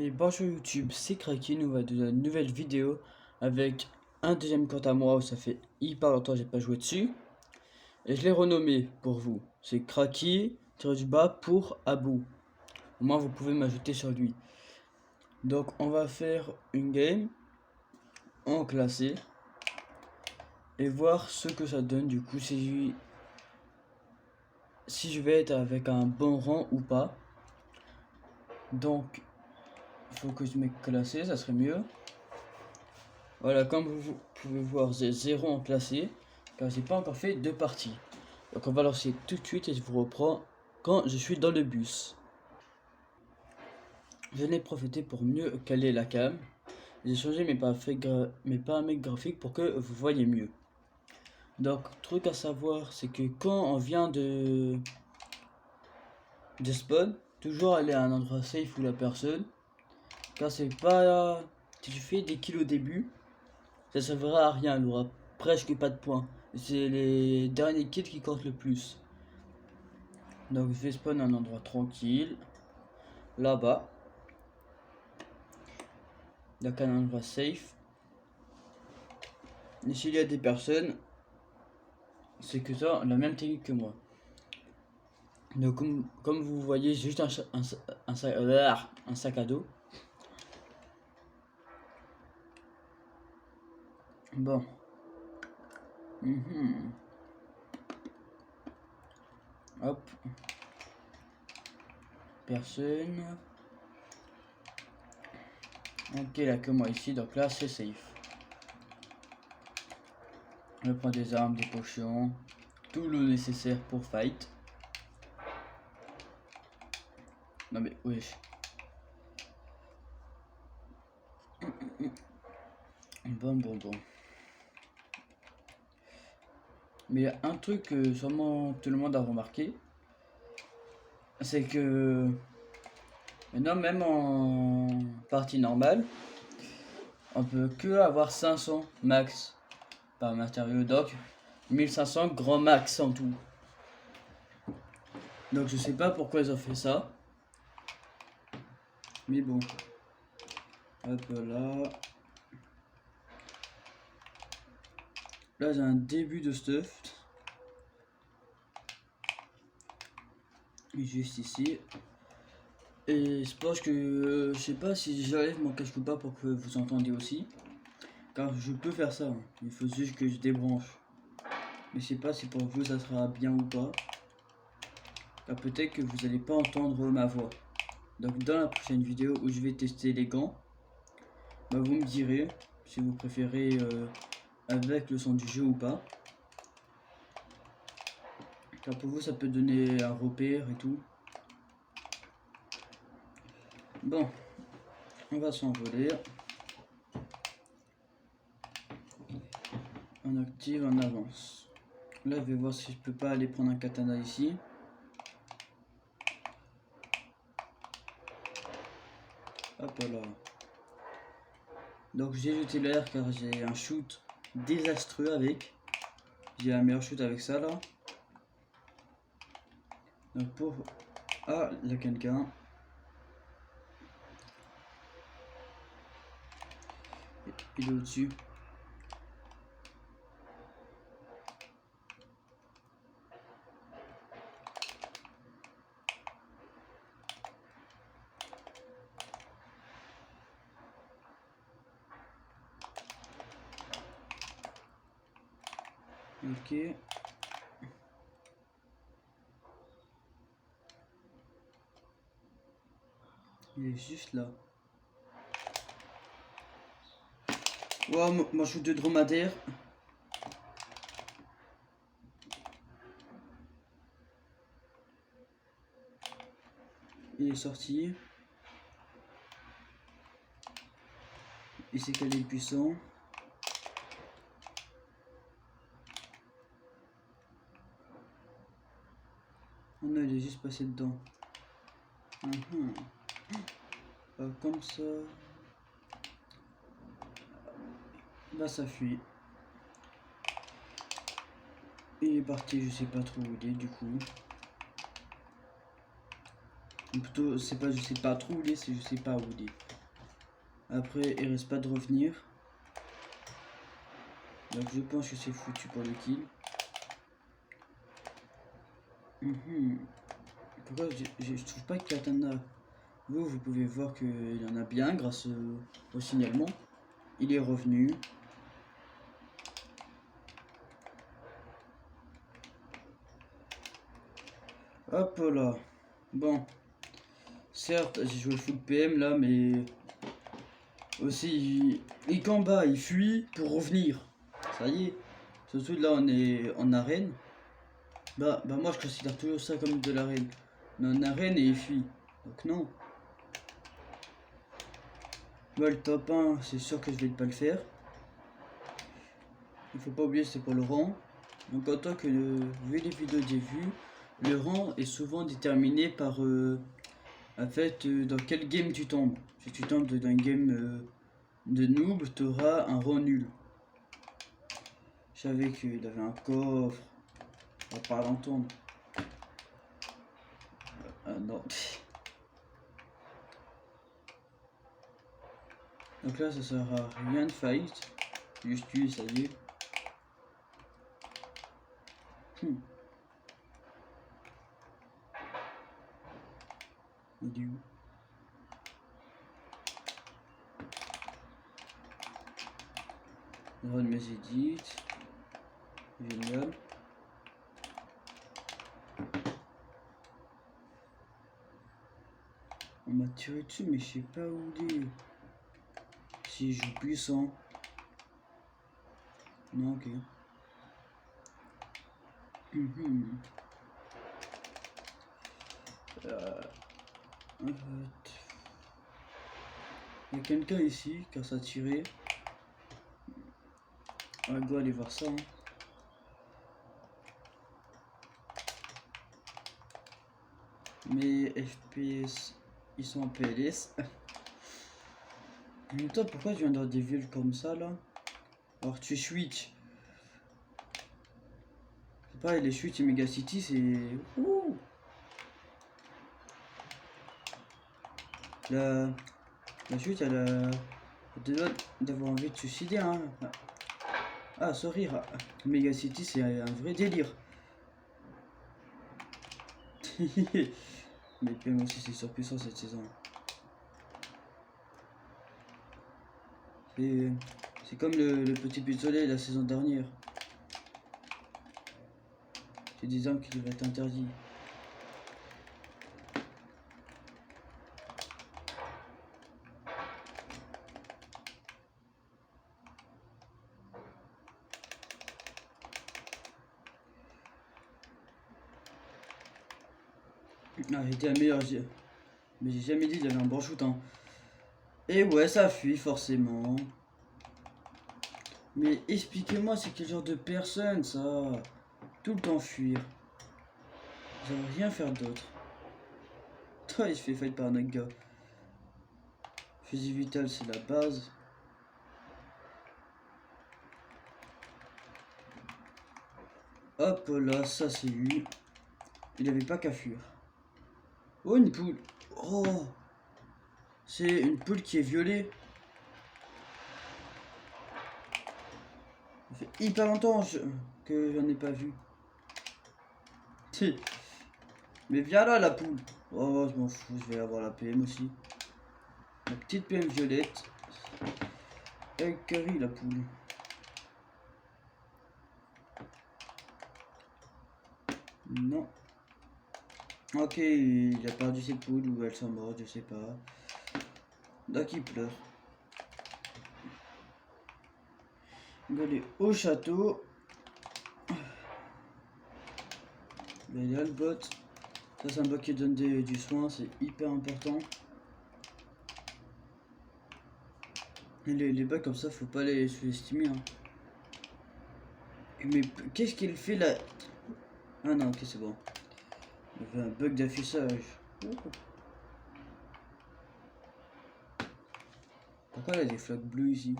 Et bonjour YouTube, c'est Kraki, nous voilà dans une nouvelle vidéo avec un deuxième compte à moi où ça fait hyper longtemps que j'ai pas joué dessus. Et je l'ai renommé pour vous. C'est Kraki, tiré du bas pour Abou. Au moins vous pouvez m'ajouter sur lui. Donc on va faire une game en classé et voir ce que ça donne du coup si je vais être avec un bon rang ou pas. Donc il faut que je mette classé, ça serait mieux. Voilà, comme vous pouvez voir, j'ai 0 en classé, car j'ai pas encore fait de parties. Donc on va lancer tout de suite et je vous reprends quand je suis dans le bus. Je n'ai profité pour mieux caler la cam. J'ai changé mes paramètres graphiques pour que vous voyez mieux. Donc, truc à savoir, c'est que quand on vient de spawn, toujours aller à un endroit safe où la personne, car c'est pas... Si tu fais des kills au début, ça servira à rien, il aura presque pas de points. C'est les derniers kills qui comptent le plus. Donc je vais spawn à un endroit tranquille. Là-bas. Donc un endroit safe. Et s'il y a des personnes, c'est que ça, la même technique que moi. Donc comme vous voyez, j'ai juste un sac à dos. Bon. Hop. Personne. Ok, là que moi ici, donc là c'est safe. Je prends des armes, des potions, tout le nécessaire pour fight. Non mais wesh. Bon. Mais il y a un truc que sûrement tout le monde a remarqué. C'est que maintenant, même en partie normale, on peut que avoir 500 max par matériau, donc 1500 grand max en tout. Donc je sais pas pourquoi ils ont fait ça. Mais bon. Hop là. Là j'ai un début de stuff. Juste ici. Et je pense que je sais pas si j'enlève mon casque ou pas pour que vous entendiez aussi. Car je peux faire ça. Il faut juste que je débranche. Mais je sais pas si pour vous ça sera bien ou pas. Car peut-être que vous n'allez pas entendre ma voix. Donc dans la prochaine vidéo où je vais tester les gants, bah vous me direz si vous préférez avec le son du jeu ou pas. Car pour vous ça peut donner un repère et tout. Bon, on va s'envoler. On active, on avance. Là je vais voir si je peux pas aller prendre un katana ici. Hop là. Donc j'ai jeté l'air car j'ai un shoot désastreux avec. J'ai un meilleur shoot avec ça là. Donc pour... Ah, il y a quelqu'un. Il est au-dessus. Ok. Il est juste là. Wow, mon shoot de dromadaire. Il est sorti. Il s'est calé puissant. Oh non, il est juste passé dedans. Comme ça. Là, ça fuit. Il est parti, je sais pas trop où il est du coup. Plutôt, c'est pas je sais pas trop où il est, c'est je sais pas où il est. Après, il reste pas de revenir. Donc je pense que c'est foutu pour le kill. Pourquoi je trouve pas que Katana. Vous pouvez voir qu'il y en a bien grâce au signalement. Il est revenu. Hop là. Bon. Certes, j'ai joué full PM là, mais aussi il combat, il fuit pour revenir. Ça y est. Surtout là, on est en arène. Bah moi je considère toujours ça comme de l'arène. On est en arène et il fuit. Donc non. Moi le top 1, c'est sûr que je vais pas le faire. Il faut pas oublier c'est pour le rang. Donc en tant que vu les vidéos que j'ai vues, le rang est souvent déterminé par en fait dans quel game tu tombes. Si tu tombes dans une game de noob, tu auras un rang nul. Je savais qu'il avait un coffre. On va pas l'entendre. Ah non. Donc là ça sert à rien de fight. Juste tuer, ça y est. Il est où? Run mes edits. Génial. On m'a tiré dessus mais je sais pas où il est. Si je joue puissant. Non, ok. En fait, il y a quelqu'un ici qui a ça tiré. On doit aller voir ça. Hein. Mes FPS, ils sont en PLS. En même temps, pourquoi je viens d'avoir des villes comme ça là? Alors tu switch. C'est pareil, les switch et Megacity, c'est. Ouh. La chute, elle a d'avoir envie de suicider. Hein. Ah, sourire. Megacity, c'est un vrai délire. Mais PM aussi, c'est surpuissant cette saison. C'est comme le petit pistolet la saison dernière. C'est des armes qui devraient être interdits. Ah, j'étais la meilleure. Mais j'ai jamais dit qu'il y avait un bon shoot. Hein. Et ouais, ça fuit forcément. Mais expliquez-moi, c'est quel genre de personne ça? Tout le temps fuir. Ils savent rien faire d'autre. Toi, il se fait fight par un autre gars. Fusil vital, c'est la base. Hop là, ça c'est lui. Il avait pas qu'à fuir. Oh, une poule. Oh, c'est une poule qui est violée. Ça fait hyper longtemps que j'en ai pas vu. Mais viens là, la poule. Oh, je m'en fous, je vais avoir la PM aussi. La petite PM violette. Elle carry la poule. Non. Ok, il a perdu ses poules ou elles sont mortes, je sais pas. Donc il pleure. On va aller au château. Là, il y a le bot. Ça, c'est un bot qui donne du soin, c'est hyper important. Et les bugs comme ça, faut pas les sous-estimer. Hein. Mais qu'est-ce qu'il fait là? Ah non, ok, c'est bon. Il y avait un bug d'affichage. Pourquoi il y a des flaques bleues ici?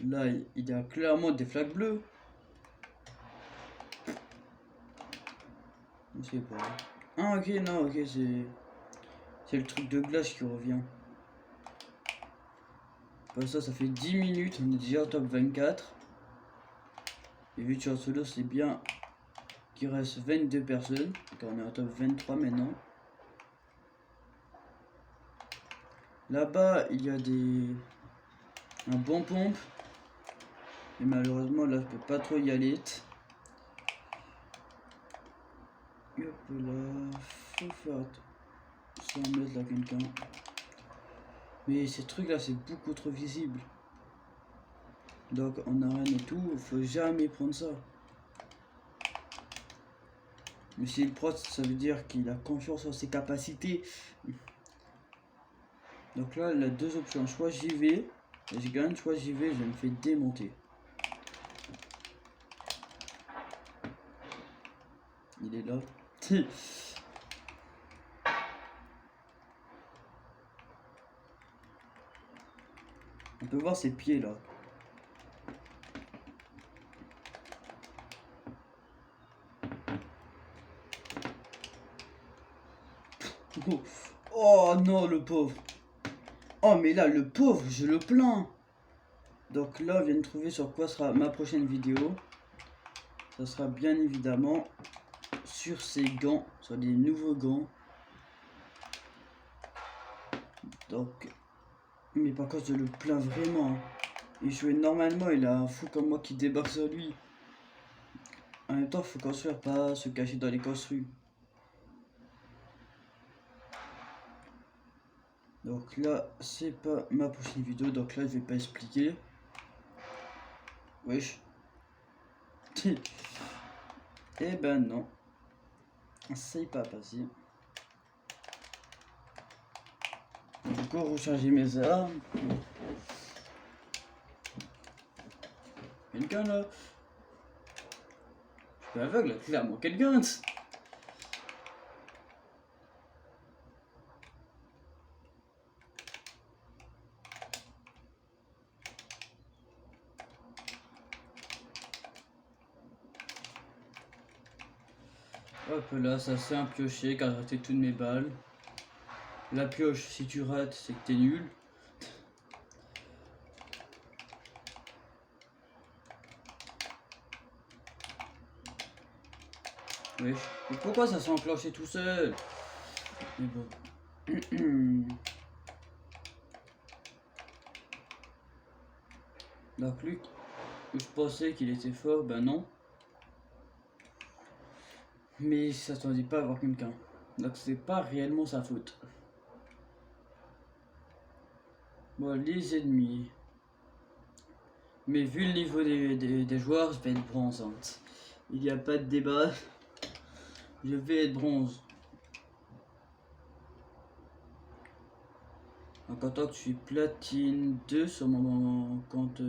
Là, il y a clairement des flaques bleues. Je sais pas. Ah ok, non, ok, c'est le truc de glace qui revient. Pour ça, ça fait 10 minutes, on est déjà au top 24. Et vu que sur solo, c'est bien qu'il reste 22 personnes. Donc on est au top 23 maintenant. Là-bas, il y a un bon pompe. Et malheureusement, là, je peux pas trop y aller. Hop là, faut faire 100 mètres là, quelqu'un. Mais ces trucs là, c'est beaucoup trop visible. Donc en arène et tout, faut jamais prendre ça. Mais s'il prend, ça veut dire qu'il a confiance en ses capacités. Donc là, il a deux options. Soit j'y vais, et je gagne, soit j'y vais, je me fais démonter. Il est là. On peut voir ses pieds là. Oh non, le pauvre. Oh mais là, le pauvre, je le plains. Donc là, on vient de trouver sur quoi sera ma prochaine vidéo. Ça sera bien évidemment sur ces gants, sur des nouveaux gants. Donc, mais par contre, je le plains vraiment. Il jouait normalement, il a un fou comme moi qui débarque sur lui. En même temps, il faut construire, pas se cacher dans les construits. Donc là, c'est pas ma prochaine vidéo, donc là, je vais pas expliquer. Wesh. Eh ben non. Ça n'est pas passé. Du coup, recharger mes armes. Quelqu'un là? Je suis aveugle, clairement. Quelqu'un? Hop là, ça s'est un pioché car j'ai raté toutes mes balles. La pioche, si tu rates, c'est que t'es nul. Wesh. Mais pourquoi ça s'est enclenché tout seul? Mais bon. Donc lui, je pensais qu'il était fort, ben non. Mais il s'attendait pas à avoir quelqu'un. Donc c'est pas réellement sa faute. Bon, les ennemis. Mais vu le niveau des joueurs, je vais être bronze. Hein. Il n'y a pas de débat. Je vais être bronze. Donc en tant que je suis platine 2 sur mon compte,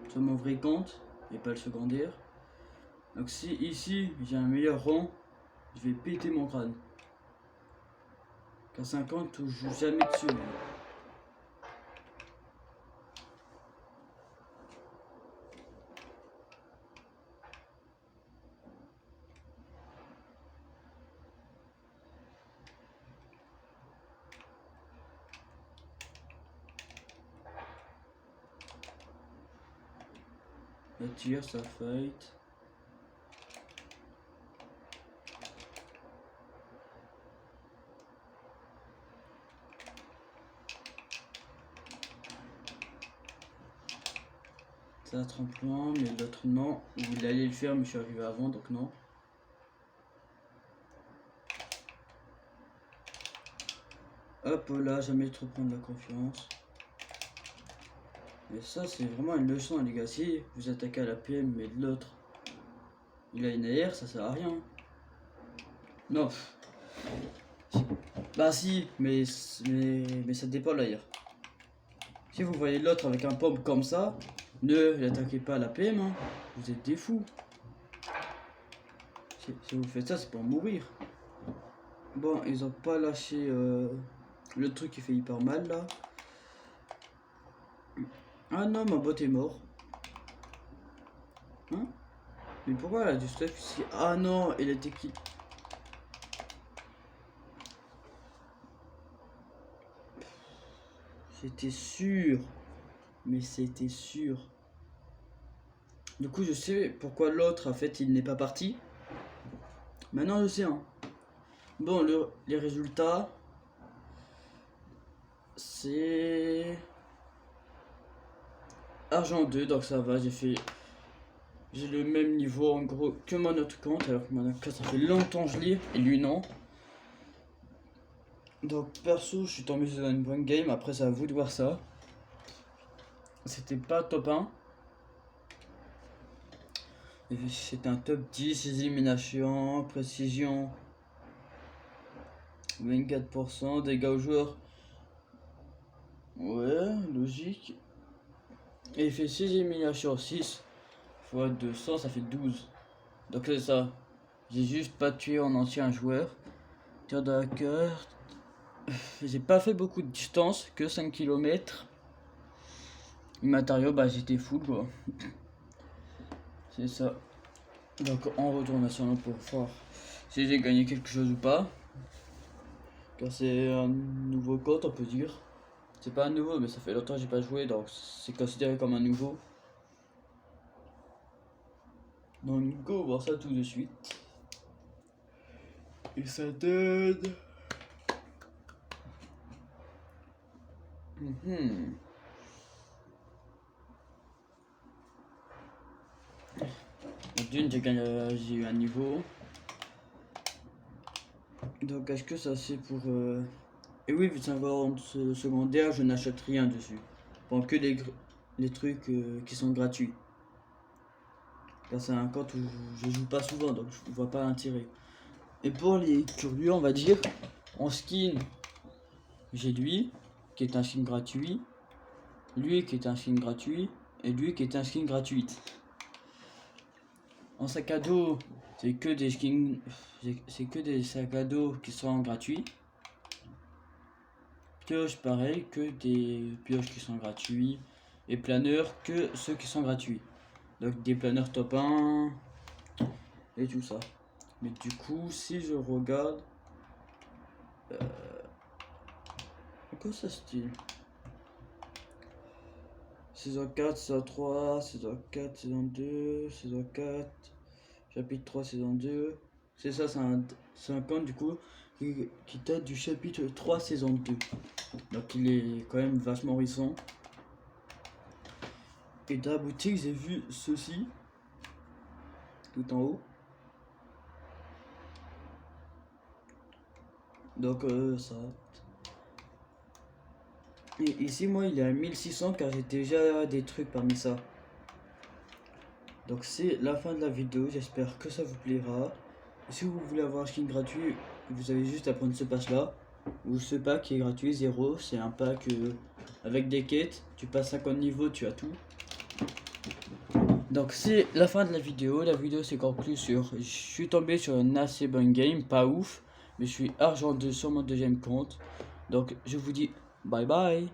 sur mon vrai compte, et pas le secondaire. Donc si ici j'ai un meilleur rang, je vais péter mon crâne. Car 50 je joue jamais dessus. La tire, ça fight. Ça tremplin, mais l'autre non. Il allait le faire, mais je suis arrivé avant, donc non. Hop là, jamais trop prendre la confiance. Mais ça, c'est vraiment une leçon, les gars. Si vous attaquez à la PM, mais de l'autre, il a une AR, ça sert à rien. Non. Bah si, mais ça dépend l'AR. Si vous voyez l'autre avec un pompe comme ça, ne l'attaquez pas à la PM, hein. Vous êtes des fous. Si vous faites ça, c'est pour mourir. Bon, ils ont pas lâché le truc qui fait hyper mal là. Ah non, ma bot est mort. Hein? Mais pourquoi elle a du stuff ici? Ah non, elle a été kill. C'était sûr. Mais c'était sûr. Du coup, je sais pourquoi l'autre, en fait, il n'est pas parti. Maintenant, je sais, hein. Bon, les résultats, c'est argent 2, donc ça va, j'ai le même niveau en gros que mon autre compte, alors que mon autre compte, ça fait longtemps que je lis, et lui non. Donc perso, je suis tombé sur une bonne game, après c'est à vous de voir ça. C'était pas top 1. C'était un top 10, élimination, précision, 24%, dégâts aux joueurs. Ouais, logique. Et il fait 6 éliminations, 6 fois 200, ça fait 12. Donc c'est ça. J'ai juste pas tué en entier un joueur. Tir de hacker. J'ai pas fait beaucoup de distance, que 5 km. Le matériau, bah j'étais full quoi. C'est ça. Donc on retourne à son pour voir si j'ai gagné quelque chose ou pas. Car c'est un nouveau compte, on peut dire. C'est pas un nouveau, mais ça fait longtemps que j'ai pas joué, donc c'est considéré comme un nouveau. Donc go voir ça tout de suite. Et ça donne... D'une, j'ai eu un niveau. Donc est-ce que ça c'est pour... Et oui, vu que c'est un Valorant secondaire, je n'achète rien dessus. Bon, que les trucs qui sont gratuits. Car c'est un compte où je joue pas souvent, donc je vois pas l'intérêt. Et pour les curieux, on va dire, en skin, j'ai lui, qui est un skin gratuit. Lui qui est un skin gratuit. Et lui qui est un skin gratuite. En sac à dos, c'est que des skins, c'est que des sacs à dos qui sont gratuits. Pioche pareil, que des pioches qui sont gratuits. Et planeurs, que ceux qui sont gratuits. Donc des planeurs top 1 et tout ça. Mais du coup, si je regarde, quoi ça style saison 4, saison 3, saison 4, saison 2, saison 4, chapitre 3, saison 2. C'est ça, c'est un compte du coup qui date du chapitre 3, saison 2. Donc il est quand même vachement récent. Et dans la boutique, j'ai vu ceci, tout en haut. Donc ça. Et ici, moi, il est à 1600 car j'ai déjà des trucs parmi ça. Donc c'est la fin de la vidéo, j'espère que ça vous plaira. Si vous voulez avoir un skin gratuit, vous avez juste à prendre ce pack là. Ou ce pack qui est gratuit, 0. C'est un pack avec des quêtes. Tu passes 50 niveaux, tu as tout. Donc c'est la fin de la vidéo. La vidéo s'est conclue sur... Je suis tombé sur une assez bonne game, pas ouf. Mais je suis argent 2 sur mon deuxième compte. Donc je vous dis bye bye.